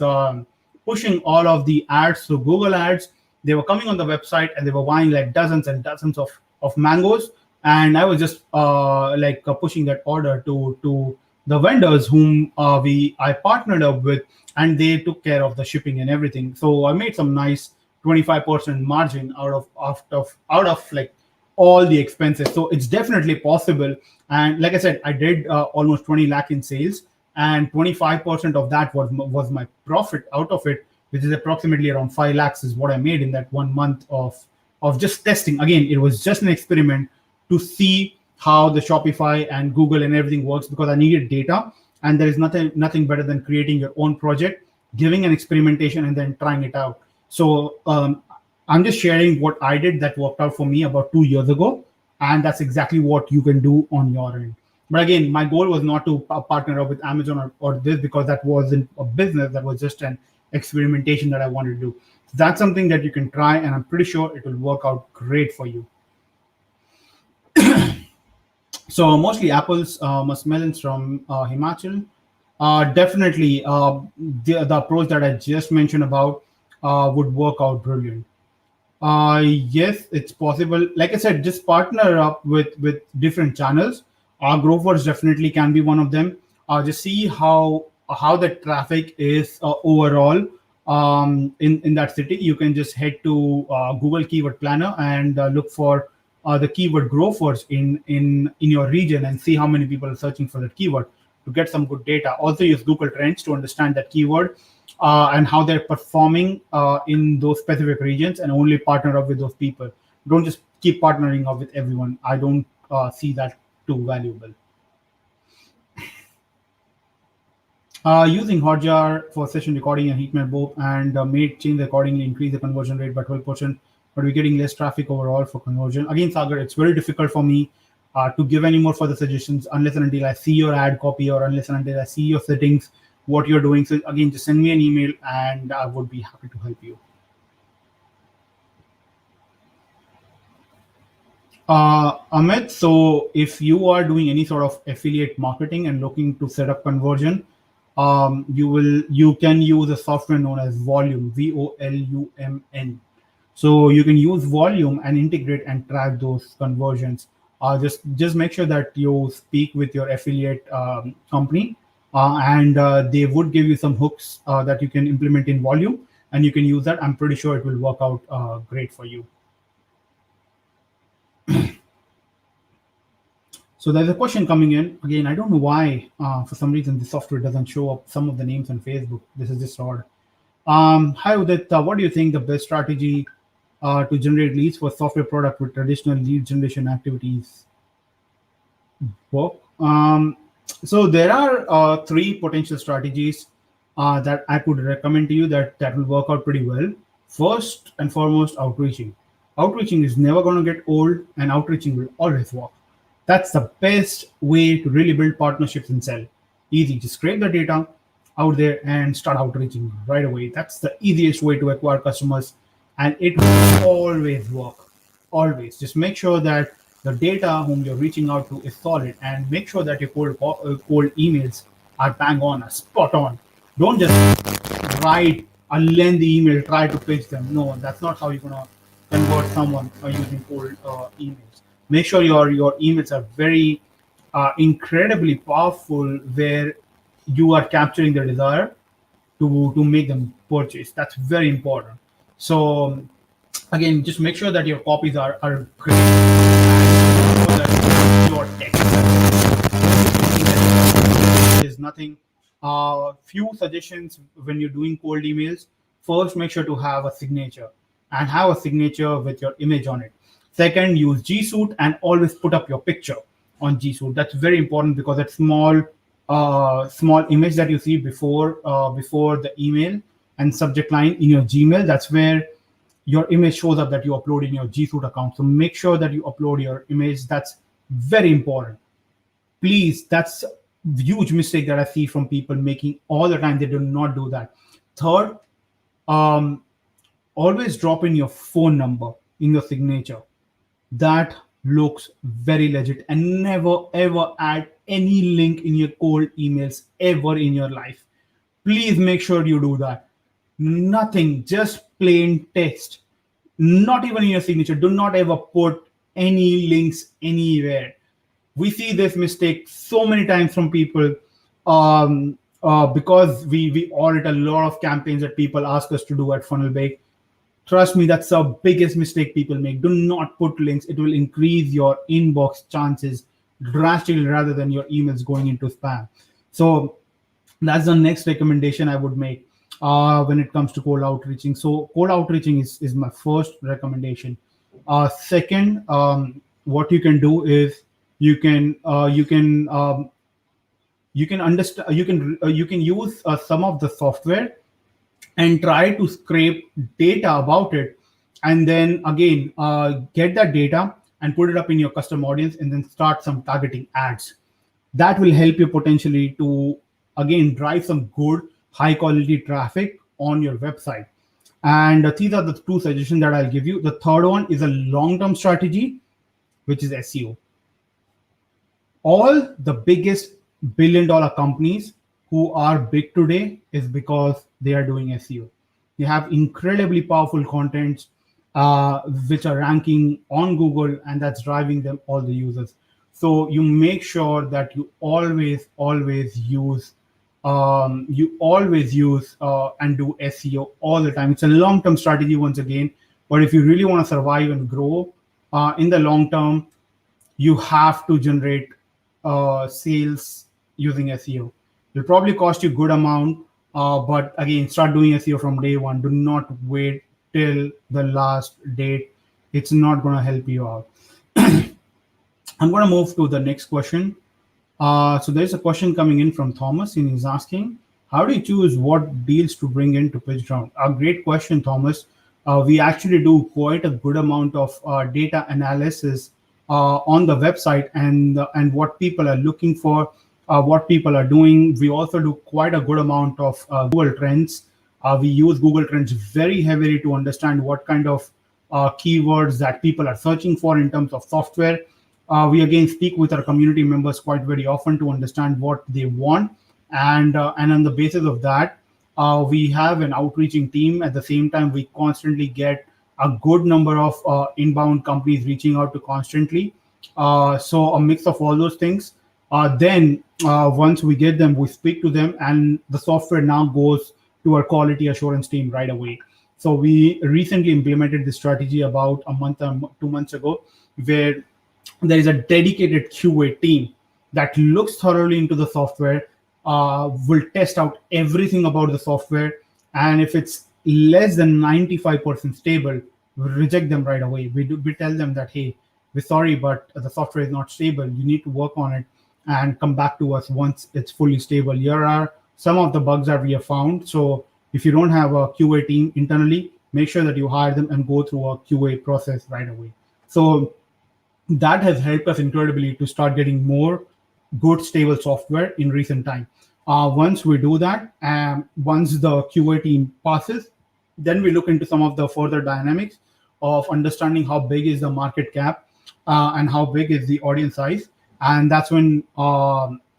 pushing all of the ads through Google Ads. They were coming on the website and they were buying like dozens and dozens of mangoes, and I was just pushing that order to the vendors whom I partnered up with, and they took care of the shipping and everything. So I made some nice 25% margin out of like all the expenses. So it's definitely possible. And like I said, I did almost 20 lakh in sales, and 25% of that was my profit out of it, which is approximately around 5 lakhs is what I made in that 1 month of just testing. Again, it was just an experiment to see how the Shopify and Google and everything works, because I needed data, and there is nothing better than creating your own project, giving an experimentation, and then trying it out. So I'm just sharing what I did that worked out for me about 2 years ago, and that's exactly what you can do on your end. But again, my goal was not to partner up with Amazon or this, because that wasn't a business. That was just an experimentation that I wanted to do. That's something that you can try, and I'm pretty sure it will work out great for you. So mostly apples, muskmelons from Himachal. Definitely, the approach that I just mentioned about would work out brilliant. Yes, it's possible. Like I said, just partner up with different channels. Growers definitely can be one of them. Just see how the traffic is overall in that city. You can just head to Google Keyword Planner and look for the keyword growers in your region and see how many people are searching for that keyword to get some good data. Also use Google Trends to understand that keyword and how they're performing in those specific regions, and only partner up with those people. Don't just keep partnering up with everyone. I don't see that too valuable. Using Hotjar for session recording and heatmap both, and made change accordingly, increase the conversion rate by 12%, but we're getting less traffic overall for conversion. Again, Sagar, it's very difficult for me to give any more further suggestions unless and until I see your ad copy, or unless and until I see your settings, what you're doing. So again, just send me an email and I would be happy to help you. Amit, so if you are doing any sort of affiliate marketing and looking to set up conversion, you can use a software known as Volume, Volumn. So you can use Volume and integrate and track those conversions. Just make sure that you speak with your affiliate company, and they would give you some hooks that you can implement in Volume, and you can use that. I'm pretty sure it will work out great for you. So there's a question coming in. Again, I don't know why, for some reason, the software doesn't show up some of the names on Facebook. This is just odd. Hi, Udit. What do you think the best strategy to generate leads for software product with traditional lead generation activities work? So there are three potential strategies that I could recommend to you that will work out pretty well. First and foremost, outreaching. Outreaching is never going to get old, and outreaching will always work. That's the best way to really build partnerships and sell. Easy, just scrape the data out there and start outreaching right away. That's the easiest way to acquire customers, and it will always work. Always, just make sure that the data whom you're reaching out to is solid, and make sure that your cold emails are bang on, are spot on. Don't just write a lengthy email, try to pitch them. No, that's not how you're gonna convert someone using cold emails. Make sure your emails are very incredibly powerful, where you are capturing their desire to make them purchase. That's very important. So again, just make sure that your copies are great. And know that your text is nothing. Few suggestions when you're doing cold emails. First, make sure to have a signature, and have a signature with your image on it. Second, use G Suite and always put up your picture on G Suite. That's very important, because that small image that you see before the email and subject line in your Gmail, that's where your image shows up that you upload in your G Suite account. So make sure that you upload your image. That's very important. Please, that's a huge mistake that I see from people making all the time. They do not do that. Third, um, always drop in your phone number in your signature. That looks very legit, and never ever add any link in your cold emails ever in your life. Please make sure you do that. Nothing, just plain text. Not even in your signature. Do not ever put any links anywhere. We see this mistake so many times from people, because we audit a lot of campaigns that people ask us to do at Funnelbake. Trust me, that's the biggest mistake people make. Do not put links. It will increase your inbox chances drastically, rather than your emails going into spam. So that's the next recommendation I would make when it comes to cold outreaching. So cold outreaching is my first recommendation. Second, what you can do is you can understand you can use some of the software and try to scrape data about it, and then again get that data and put it up in your custom audience, and then start some targeting ads. That will help you potentially to again drive some good high quality traffic on your website. And these are the two suggestions that I'll give you. The third one is a long term strategy, which is SEO. All the biggest billion-dollar companies who are big today is because they are doing SEO. They have incredibly powerful contents which are ranking on Google, and that's driving them all the users. So you make sure that you always use and do SEO all the time. It's a long-term strategy once again, but if you really want to survive and grow in the long term, you have to generate sales using SEO. It'll probably cost you a good amount, but again, start doing SEO from day one. Do not wait till the last date. It's not going to help you out. I'm going to move to the next question. So there's a question coming in from Thomas, and he's asking, how do you choose what deals to bring in to pitch round? A great question, Thomas. We actually do quite a good amount of data analysis on the website, and what people are looking for, what people are doing. We also do quite a good amount of Google Trends. We use Google Trends very heavily to understand what kind of keywords that people are searching for in terms of software. We again speak with our community members quite very often to understand what they want, and on the basis of that, we have an outreaching team. At the same time, we constantly get a good number of inbound companies reaching out to constantly. So a mix of all those things. Then once we get them, we speak to them, and the software now goes to our quality assurance team right away. So we recently implemented this strategy about a month or 2 months ago, where there is a dedicated QA team that looks thoroughly into the software, will test out everything about the software, and if it's less than 95% stable, we reject them right away. We tell them that, hey, we're sorry, but the software is not stable. You need to work on it. and come back to us once it's fully stable. Here are some of the bugs that we have found. So if you don't have a QA team internally, make sure that you hire them and go through a QA process right away. So that has helped us incredibly to start getting more good stable software in recent time. Once we do that, once the QA team passes, then we look into some of the further dynamics of understanding how big is the market cap and how big is the audience size. And that's when,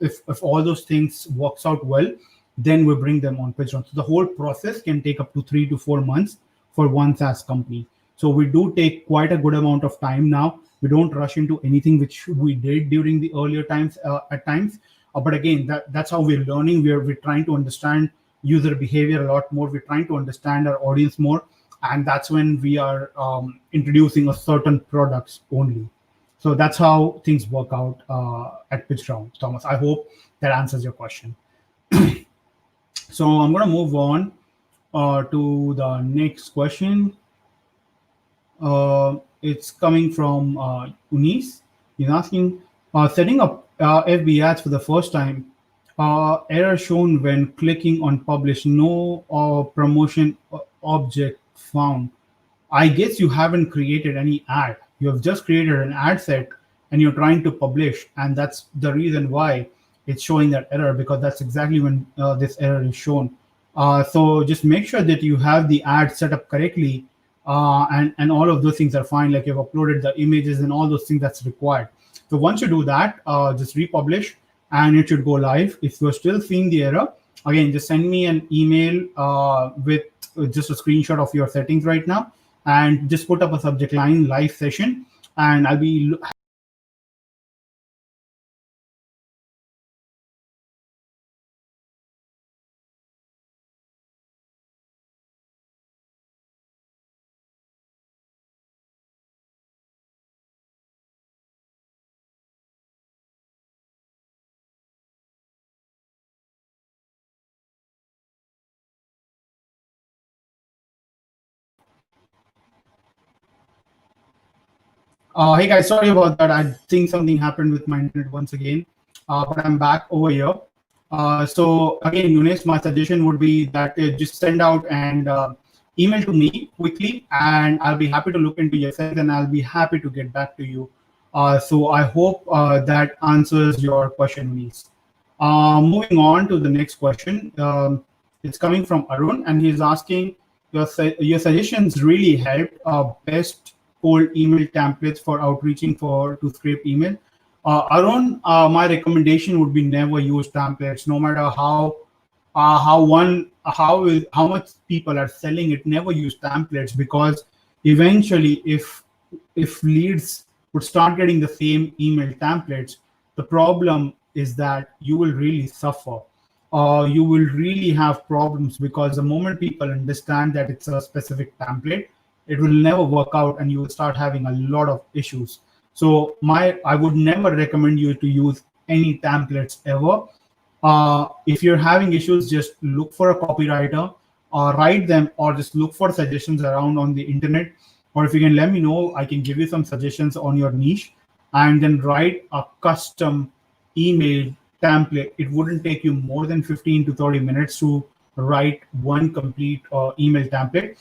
if all those things works out well, then we bring them on Patreon. So the whole process can take up to 3 to 4 months for one SaaS company. So we do take quite a good amount of time now. We don't rush into anything, which we did during the earlier times at times. But again, that's how we're learning. We're trying to understand user behavior a lot more. We're trying to understand our audience more. And that's when we are introducing a certain products only. So that's how things work out at Pitch Round, Thomas. I hope that answers your question. So I'm going to move on to the next question. It's coming from Unis. He's asking, setting up FB ads for the first time, error shown when clicking on publish, no promotion object found. I guess you haven't created any ad. You have just created an ad set and you're trying to publish. And that's the reason why it's showing that error, because that's exactly when this error is shown. So just make sure that you have the ad set up correctly, and all of those things are fine. Like you've uploaded the images and all those things that's required. So once you do that, just republish and it should go live. If you're still seeing the error, again, just send me an email with just a screenshot of your settings right now, and just put up a subject line live session, and I'll be hey guys, sorry about that. I think something happened with my internet once again, but I'm back over here. So again, Eunice, my suggestion would be that just send out an email to me quickly, and I'll be happy to look into your settings, and I'll be happy to get back to you. So I hope that answers your question, Eunice. Moving on to the next question. It's coming from Arun, and he's asking, your suggestions really helped. Best cold email templates for outreaching to scrape email. Arun, my recommendation would be never use templates, no matter how much people are selling it. Never use templates, because eventually, if leads would start getting the same email templates, the problem is that you will really suffer. You will really have problems, because the moment people understand that it's a specific template, it will never work out, and you will start having a lot of issues. So I would never recommend you to use any templates ever. If you're having issues, just look for a copywriter, or write them, or just look for suggestions around on the internet. Or if you can let me know, I can give you some suggestions on your niche, and then write a custom email template. It wouldn't take you more than 15 to 30 minutes to write one complete email template.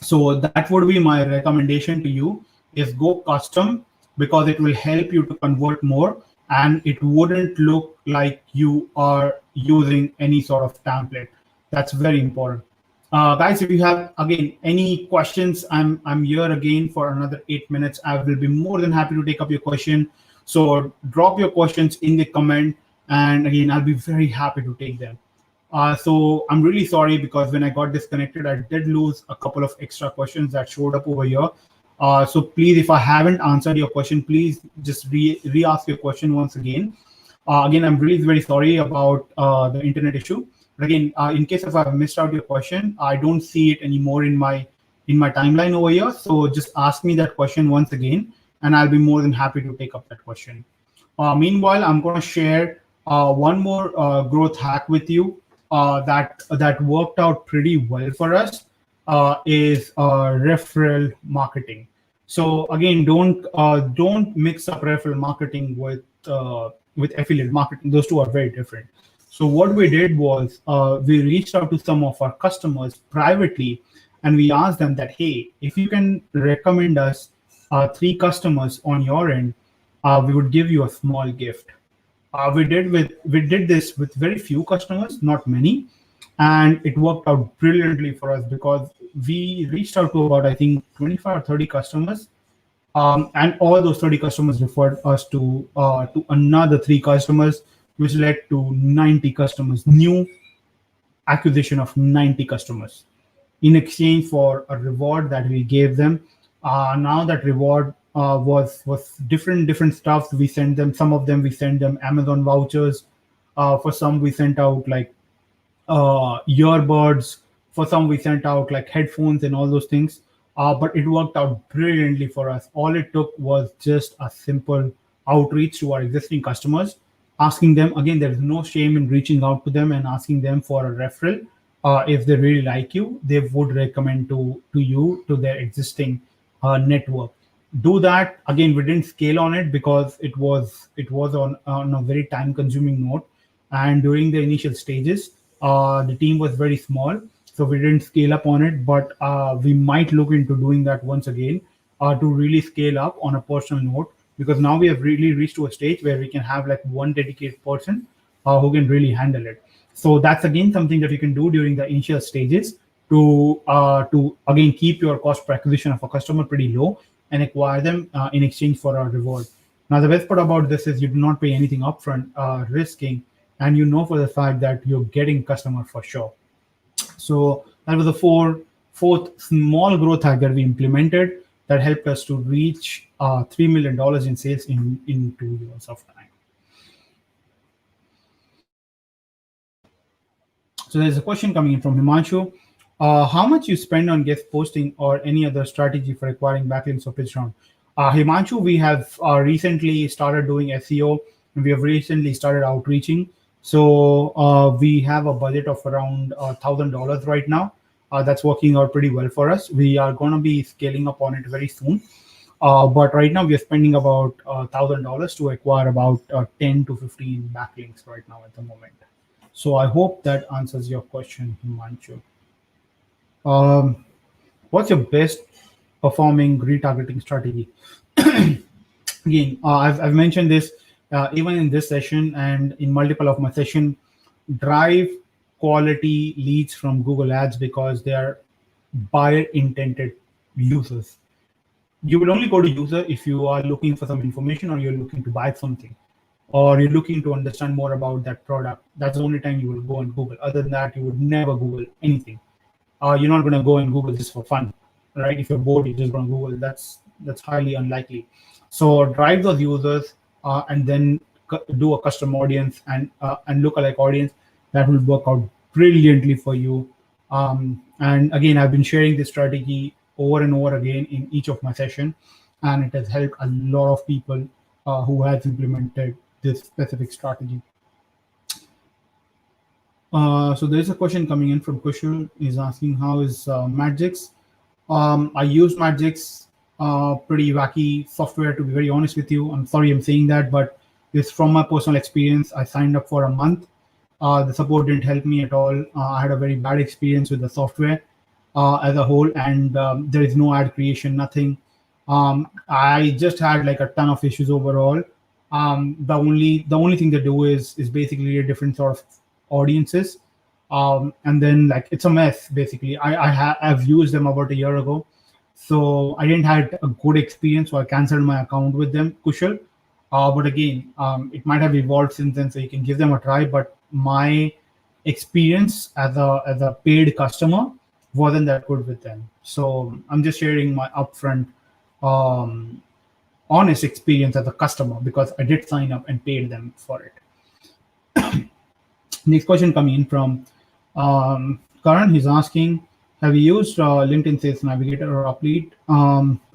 So that would be my recommendation to you, is go custom, because it will help you to convert more, and it wouldn't look like you are using any sort of template. That's very important. Guys, if you have, again, any questions, I'm here again for another 8 minutes. I will be more than happy to take up your question. So drop your questions in the comment, and again, I'll be very happy to take them. So I'm really sorry, because when I got disconnected, I did lose a couple of extra questions that showed up over here. So please, if I haven't answered your question, please just re-ask your question once again. Again, I'm really very sorry about the internet issue. But again, in case if I've missed out your question, I don't see it anymore in my timeline over here. So just ask me that question once again, and I'll be more than happy to take up that question. Meanwhile, I'm going to share one more growth hack with you that worked out pretty well for us. Is referral marketing. So again, don't mix up referral marketing with with affiliate marketing. Those two are very different. So what we did was we reached out to some of our customers privately, and we asked them that, hey, if you can recommend us 3 customers on your end, we would give you a small gift. We did this with very few customers, not many, and it worked out brilliantly for us because we reached out to about, I think, 25 or 30 customers, and all those 30 customers referred us to another 3 customers, which led to 90 customers, new acquisition of 90 customers in exchange for a reward that we gave them. Now that reward was different stuff. We sent them, some of them we sent them Amazon vouchers. For some we sent out like earbuds. For some we sent out like headphones and all those things. But it worked out brilliantly for us. All it took was just a simple outreach to our existing customers, asking them, again, there's no shame in reaching out to them and asking them for a referral. If they really like you, they would recommend to you to their existing network. Do that. Again, we didn't scale on it because it was on a very time consuming note, and during the initial stages the team was very small, so we didn't scale up on it. But we might look into doing that once again, to really scale up on a personal note, because now we have really reached to a stage where we can have like one dedicated person who can really handle it. So that's again something that you can do during the initial stages to again keep your cost per acquisition of a customer pretty low and acquire them in exchange for a reward. Now, the best part about this is you do not pay anything upfront, risking, and you know for the fact that you're getting customer for sure. So that was the fourth small growth hack that we implemented that helped us to reach $3 million in sales in 2 years of time. So there's a question coming in from Himanshu. How much you spend on guest posting or any other strategy for acquiring backlinks or pitch round? Himanshu, we have recently started doing SEO, and we have recently started outreaching. So we have a budget of around $1,000 right now. That's working out pretty well for us. We are going to be scaling up on it very soon. But right now we are spending about $1,000 to acquire about 10 to 15 backlinks right now at the moment. So I hope that answers your question, Himanshu. What's your best performing retargeting strategy? Again, I've mentioned this even in this session and in multiple of my session. Drive quality leads from Google Ads because they are buyer intended users. You will only go to user if you are looking for some information, or you're looking to buy something, or you're looking to understand more about that product. That's the only time you will go on Google. Other than that, you would never Google anything. You're not going to go and Google just for fun, right? If you're bored, you're just going to Google. That's highly unlikely. So drive those users and then do a custom audience and lookalike audience. That will work out brilliantly for you. And again, I've been sharing this strategy over and over again in each of my sessions, and it has helped a lot of people who has implemented this specific strategy. So there's a question coming in from Kushal. He's asking, how is Magix? I use Magix, pretty wacky software, to be very honest with you. I'm sorry I'm saying that, but it's from my personal experience. I signed up for a month. The support didn't help me at all. I had a very bad experience with the software as a whole, and there is no ad creation, nothing. I just had like a ton of issues overall. The only thing they do is basically a different sort of audiences, and then like it's a mess basically. I've used them about a year ago, so I didn't have a good experience, so I canceled my account with them, Kushal. But again, it might have evolved since then, so you can give them a try. But my experience as a paid customer wasn't that good with them, so I'm just sharing my upfront honest experience as a customer, because I did sign up and paid them for it. Next question coming in from Karan. He's asking, have you used LinkedIn Sales Navigator or Uplead?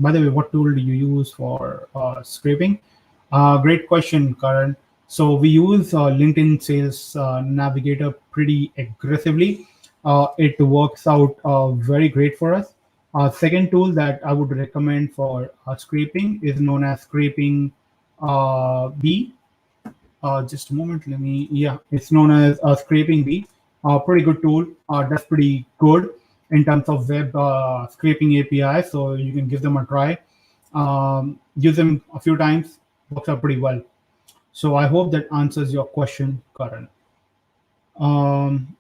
By the way, what tool do you use for scraping? Great question, Karan. So we use LinkedIn Sales Navigator pretty aggressively. It works out very great for us. Second tool that I would recommend for scraping is known as Scraping Bee. Just a moment. It's known as Scraping Bee. Pretty good tool. That's pretty good in terms of web scraping API. So you can give them a try. Use them a few times. Works out pretty well. So I hope that answers your question, Karan. Um,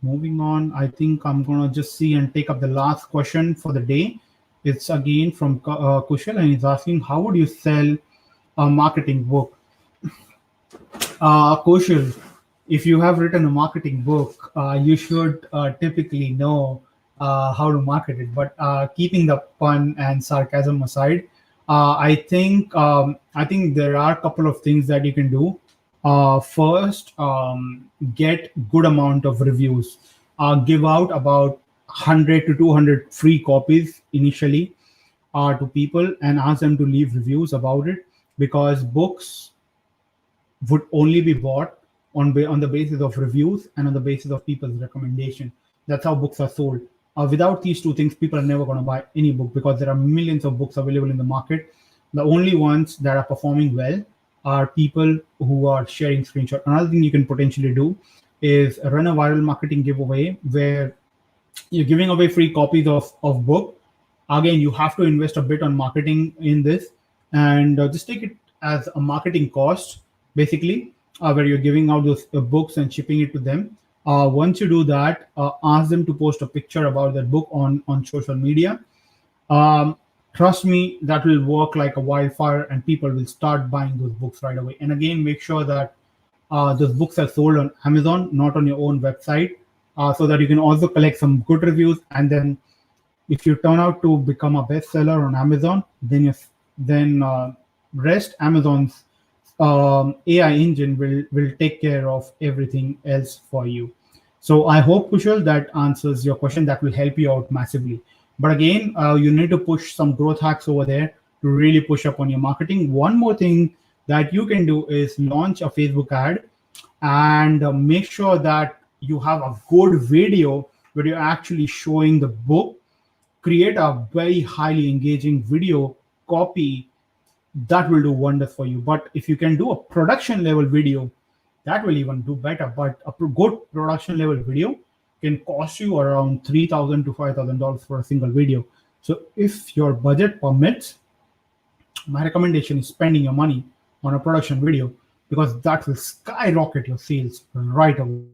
Moving on, I think I'm gonna just see and take up the last question for the day. It's again from Kushal, and he's asking, how would you sell a marketing book? Kushal, if you have written a marketing book, you should typically know how to market it. But keeping the pun and sarcasm aside, I think there are a couple of things that you can do. First, get good amount of reviews. Give out about 100 to 200 free copies initially to people and ask them to leave reviews about it, because books would only be bought on the basis of reviews and on the basis of people's recommendation. That's how books are sold. Without these two things, people are never going to buy any book, because there are millions of books available in the market. The only ones that are performing well are people who are sharing screenshots. Another thing you can potentially do is run a viral marketing giveaway where you're giving away free copies of book. Again, you have to invest a bit on marketing in this, and just take it as a marketing cost, basically, where you're giving out those books and shipping it to them. Once you do that, ask them to post a picture about that book on social media. Trust me, that will work like a wildfire, and people will start buying those books right away. And again, make sure that those books are sold on Amazon, not on your own website, so that you can also collect some good reviews. And then if you turn out to become a bestseller on Amazon, then rest Amazon's AI engine will take care of everything else for you. So I hope, Kushal, that answers your question. That will help you out massively. But again, you need to push some growth hacks over there to really push up on your marketing. One more thing that you can do is launch a Facebook ad, and make sure that you have a good video where you're actually showing the book. Create a very highly engaging video copy. That will do wonders for you. But if you can do a production level video, that will even do better. But a good production level video can cost you around $3,000 to $5,000 for a single video. So if your budget permits, my recommendation is spending your money on a production video, because that will skyrocket your sales right away.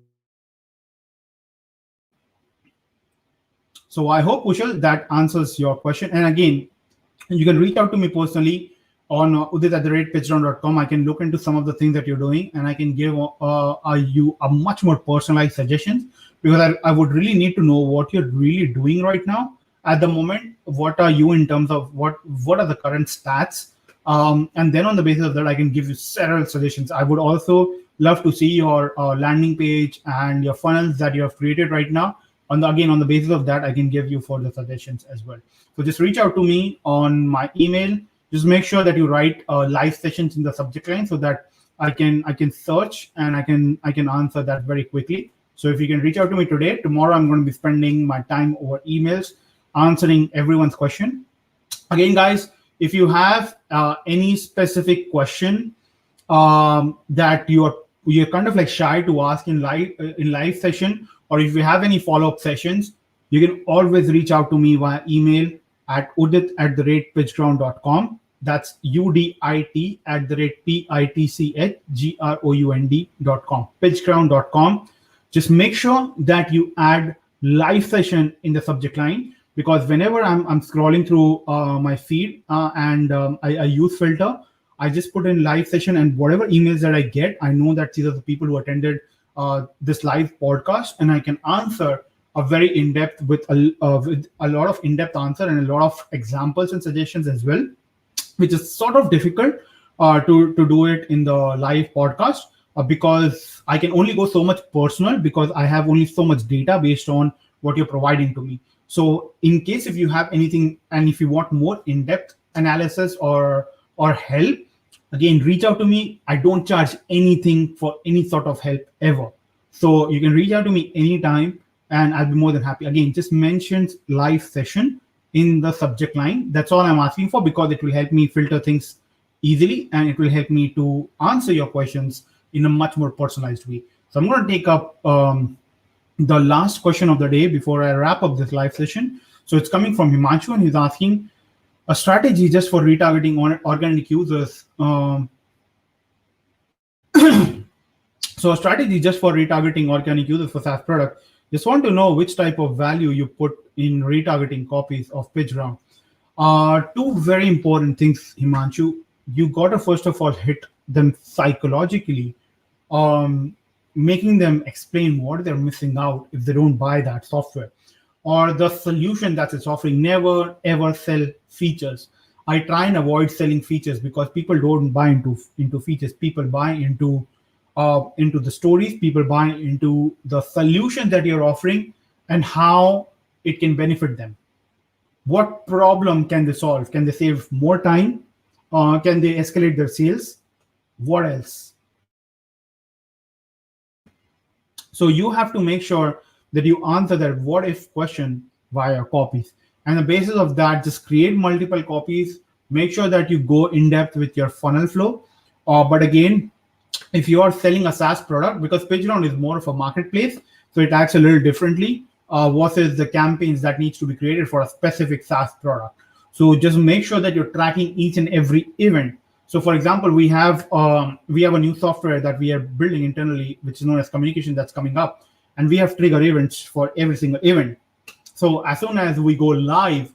So I hope, Kushal, that answers your question. And again, you can reach out to me personally on udit@pitchdown.com. I can look into some of the things that you're doing, and I can give you a much more personalized suggestions, because I would really need to know what you're really doing right now at the moment. What are you in terms of what are the current stats? And then on the basis of that, I can give you several suggestions. I would also love to see your landing page and your funnels that you have created right now. On the basis of that, I can give you further suggestions as well. So just reach out to me on my email. Just make sure that you write live sessions in the subject line, so that I can search and I can answer that very quickly. So if you can reach out to me today, tomorrow I'm going to be spending my time over emails answering everyone's question. Again, guys, if you have any specific question that you're kind of like shy to ask in live session, or if you have any follow-up sessions, you can always reach out to me via email at udit@pitchground.com. That's udit@pitchground.com. Pitchground.com. Just make sure that you add live session in the subject line, because whenever I'm scrolling through my feed and I use filter, I just put in live session, and whatever emails that I get, I know that these are the people who attended this live podcast, and I can answer a very in-depth with a lot of in-depth answer and a lot of examples and suggestions as well, which is sort of difficult to do it in the live podcast, because I can only go so much personal, because I have only so much data based on what you're providing to me. So in case if you have anything, and if you want more in-depth analysis or help, again, reach out to me. I don't charge anything for any sort of help ever. So you can reach out to me anytime, and I'll be more than happy. Again, just mention live session in the subject line. That's all I'm asking for, because it will help me filter things easily, and it will help me to answer your questions in a much more personalized way. So I'm going to take up the last question of the day before I wrap up this live session. So it's coming from Himanshu, and he's asking a strategy just for retargeting on organic users. So a strategy just for retargeting organic users for SaaS product. Just want to know which type of value you put in retargeting copies of PitchGround. Two very important things, Himanshu. You got to first of all hit them psychologically, making them explain what they're missing out if they don't buy that software or the solution that it's offering. Never ever sell features. I try and avoid selling features because people don't buy into features. People buy into the stories. People buy into the solution that you're offering and how it can benefit them. What problem can they solve? Can they save more time? Can they escalate their sales? What else? So you have to make sure that you answer that what if question via copies. And the basis of that, just create multiple copies. Make sure that you go in depth with your funnel flow. But again, if you are selling a SaaS product, because PitchGround is more of a marketplace, so it acts a little differently versus the campaigns that needs to be created for a specific SaaS product. So just make sure that you're tracking each and every event. So for example, we have a new software that we are building internally, which is known as communication, that's coming up. And we have trigger events for every single event. So as soon as we go live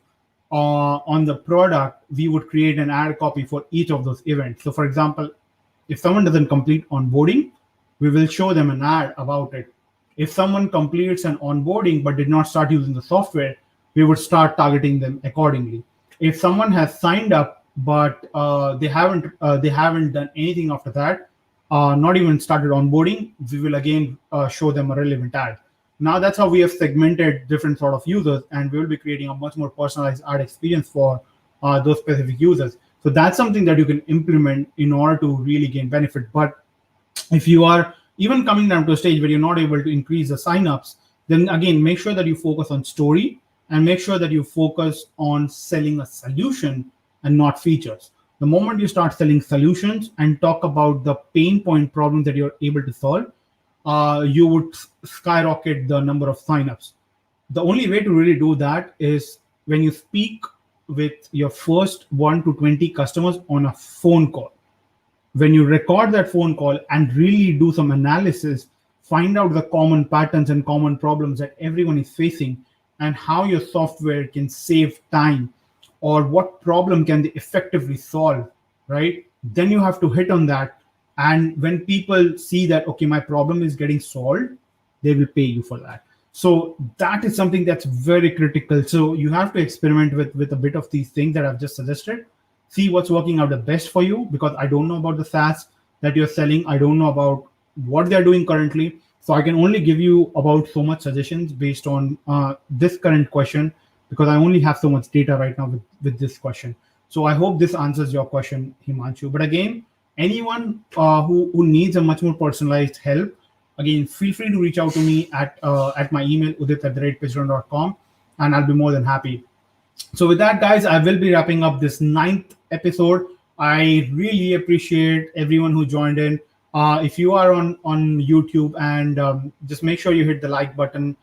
on the product, we would create an ad copy for each of those events. So for example, if someone doesn't complete onboarding, we will show them an ad about it. If someone completes an onboarding but did not start using the software, we would start targeting them accordingly. If someone has signed up but they haven't done anything after that, not even started onboarding, we will again show them a relevant ad. Now that's how we have segmented different sort of users, and we will be creating a much more personalized ad experience for those specific users. So that's something that you can implement in order to really gain benefit. But if you are even coming down to a stage where you're not able to increase the signups, then again, make sure that you focus on story and make sure that you focus on selling a solution and not features. The moment you start selling solutions and talk about the pain point problem that you're able to solve, you would skyrocket the number of signups. The only way to really do that is when you speak with your first 1 to 20 customers on a phone call. When you record that phone call and really do some analysis, find out the common patterns and common problems that everyone is facing and how your software can save time or what problem can they effectively solve, right? Then you have to hit on that. And when people see that, okay, my problem is getting solved, they will pay you for that. So that is something that's very critical. So you have to experiment with a bit of these things that I've just suggested. See what's working out the best for you, because I don't know about the SaaS that you're selling. I don't know about what they're doing currently. So I can only give you about so much suggestions based on this current question, because I only have so much data right now with this question. So I hope this answers your question, Himanshu. But again, anyone who needs a much more personalized help, again, feel free to reach out to me at my email, udit@pitchground.com, and I'll be more than happy. So with that, guys, I will be wrapping up this 9th episode. I really appreciate everyone who joined in. If you are on YouTube, and just make sure you hit the like button,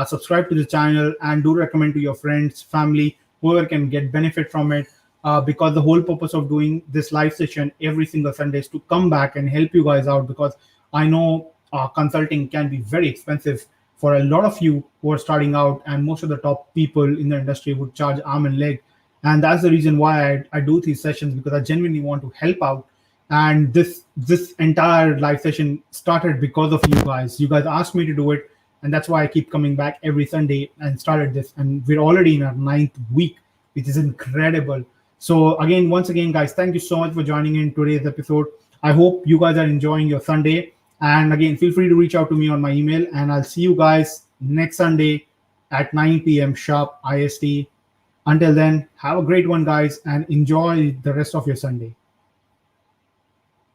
subscribe to the channel, and do recommend to your friends, family, whoever can get benefit from it. Because the whole purpose of doing this live session every single Sunday is to come back and help you guys out, because I know consulting can be very expensive for a lot of you who are starting out, and most of the top people in the industry would charge arm and leg. And that's the reason why I do these sessions, because I genuinely want to help out. And this entire live session started because of you guys. You guys asked me to do it, and that's why I keep coming back every Sunday and started this. And we're already in our 9th week, which is incredible. So again, once again, guys, thank you so much for joining in today's episode. I hope you guys are enjoying your Sunday. And again, feel free to reach out to me on my email, and I'll see you guys next Sunday at 9 p.m. sharp IST. Until then, have a great one, guys, and enjoy the rest of your Sunday.